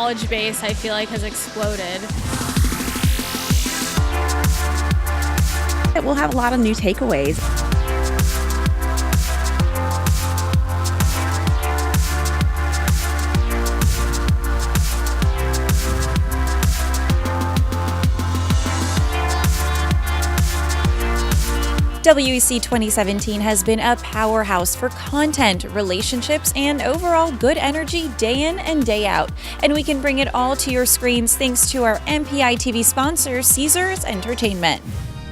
knowledge base, I feel like, has exploded. We'll have a lot of new takeaways. WEC 2017 has been a powerhouse for content, relationships, and overall good energy day in and day out. And we can bring it all to your screens thanks to our MPI TV sponsor, Caesars Entertainment.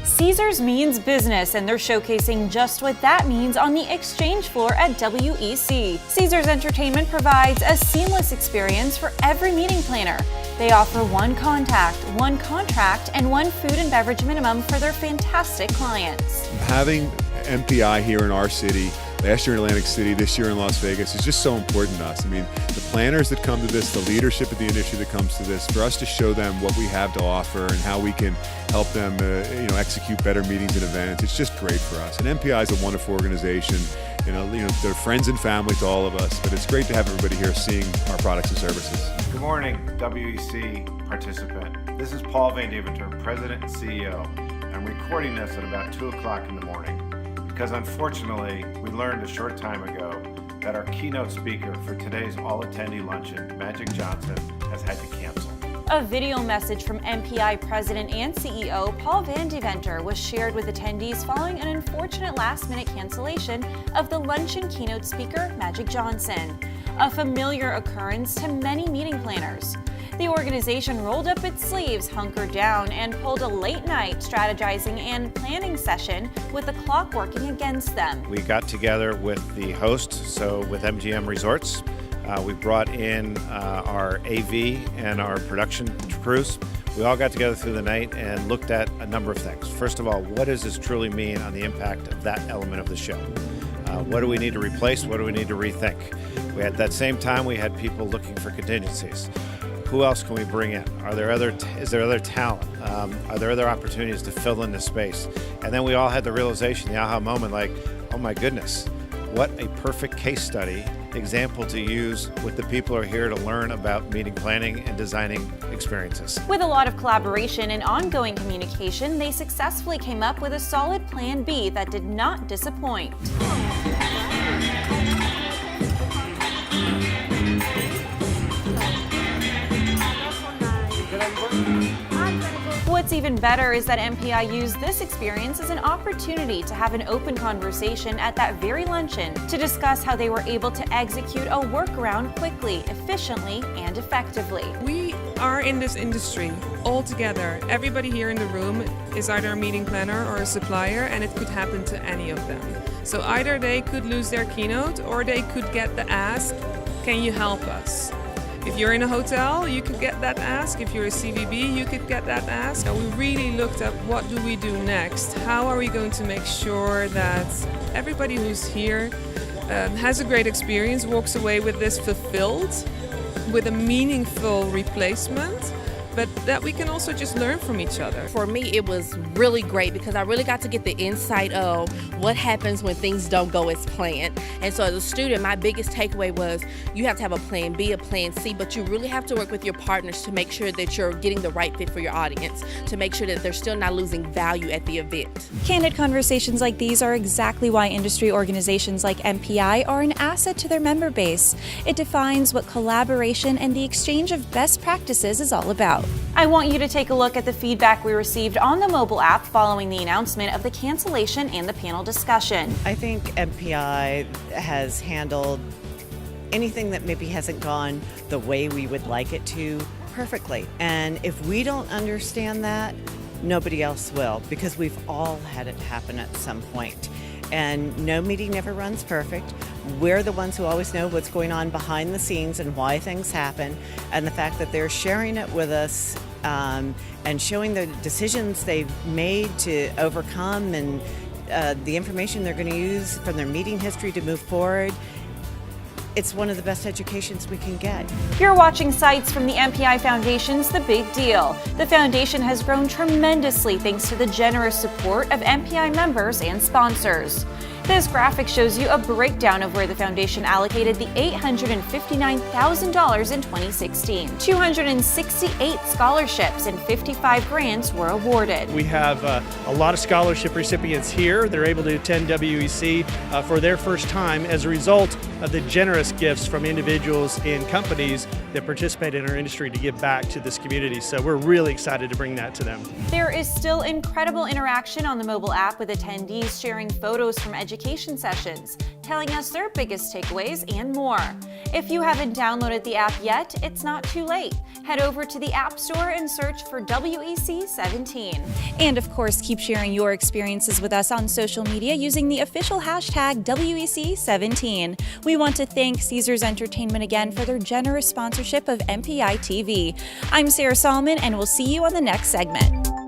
Caesars means business, and they're showcasing just what that means on the exchange floor at WEC. Caesars Entertainment provides a seamless experience for every meeting planner. They offer one contact, one contract, and one food and beverage minimum for their fantastic clients. Having MPI here in our city, last year in Atlantic City, this year in Las Vegas, is just so important to us. I mean, the planners that come to this, the leadership of the industry that comes to this, for us to show them what we have to offer and how we can help them execute better meetings and events, it's just great for us. And MPI is a wonderful organization. They're friends and family to all of us, but it's great to have everybody here seeing our products and services. Good morning, WEC participant. This is Paul Van Deventer, President and CEO. I'm recording this at about 2 o'clock in the morning because unfortunately we learned a short time ago that our keynote speaker for today's all-attendee luncheon, Magic Johnson, has had to cancel. A video message from MPI President and CEO Paul Van Deventer was shared with attendees following an unfortunate last-minute cancellation of the luncheon keynote speaker, Magic Johnson, a familiar occurrence to many meeting planners. The organization rolled up its sleeves, hunkered down, and pulled a late-night strategizing and planning session with the clock working against them. We got together with the host, so with MGM Resorts. We brought in our AV and our production crews. We all got together through the night and looked at a number of things. First of all, what does this truly mean on the impact of that element of the show? What do we need to replace? What do we need to rethink? At that same time, we had people looking for contingencies. Who else can we bring in? Is there other talent? Are there other opportunities to fill in the space? And then we all had the realization, the aha moment, like, oh my goodness, what a perfect case study example to use with the people who are here to learn about meeting planning and designing experiences. With a lot of collaboration and ongoing communication, they successfully came up with a solid plan B that did not disappoint. What's even better is that MPI used this experience as an opportunity to have an open conversation at that very luncheon to discuss how they were able to execute a workaround quickly, efficiently, and effectively. We are in this industry all together. Everybody here in the room is either a meeting planner or a supplier, and it could happen to any of them. So either they could lose their keynote or they could get the ask, can you help us? If you're in a hotel, you could get that ask. If you're a CVB, you could get that ask. And we really looked at what do we do next? How are we going to make sure that everybody who's here has a great experience, walks away with this fulfilled, with a meaningful replacement, but that we can also just learn from each other. For me, it was really great because I really got to get the insight of what happens when things don't go as planned. And so as a student, my biggest takeaway was you have to have a plan B, a plan C, but you really have to work with your partners to make sure that you're getting the right fit for your audience, to make sure that they're still not losing value at the event. Candid conversations like these are exactly why industry organizations like MPI are an asset to their member base. It defines what collaboration and the exchange of best practices is all about. I want you to take a look at the feedback we received on the mobile app following the announcement of the cancellation and the panel discussion. I think MPI has handled anything that maybe hasn't gone the way we would like it to perfectly. And if we don't understand that, nobody else will, because we've all had it happen at some point. And no meeting never runs perfect. We're the ones who always know what's going on behind the scenes and why things happen. And the fact that they're sharing it with us and showing the decisions they've made to overcome and the information they're going to use from their meeting history to move forward. It's one of the best educations we can get. You're watching Sites from the MPI Foundation's The Big Deal. The foundation has grown tremendously thanks to the generous support of MPI members and sponsors. This graphic shows you a breakdown of where the foundation allocated the $859,000 in 2016. 268 scholarships and 55 grants were awarded. We have a lot of scholarship recipients here. They're able to attend WEC for their first time as a result of the generous gifts from individuals and companies that participate in our industry to give back to this community. So we're really excited to bring that to them. There is still incredible interaction on the mobile app with attendees sharing photos from education sessions, telling us their biggest takeaways and more. If you haven't downloaded the app yet, it's not too late. Head over to the App Store and search for WEC 17. And of course, keep sharing your experiences with us on social media using the official hashtag WEC17. We want to thank Caesars Entertainment again for their generous sponsorship of MPI TV. I'm Sarah Solomon, and we'll see you on the next segment.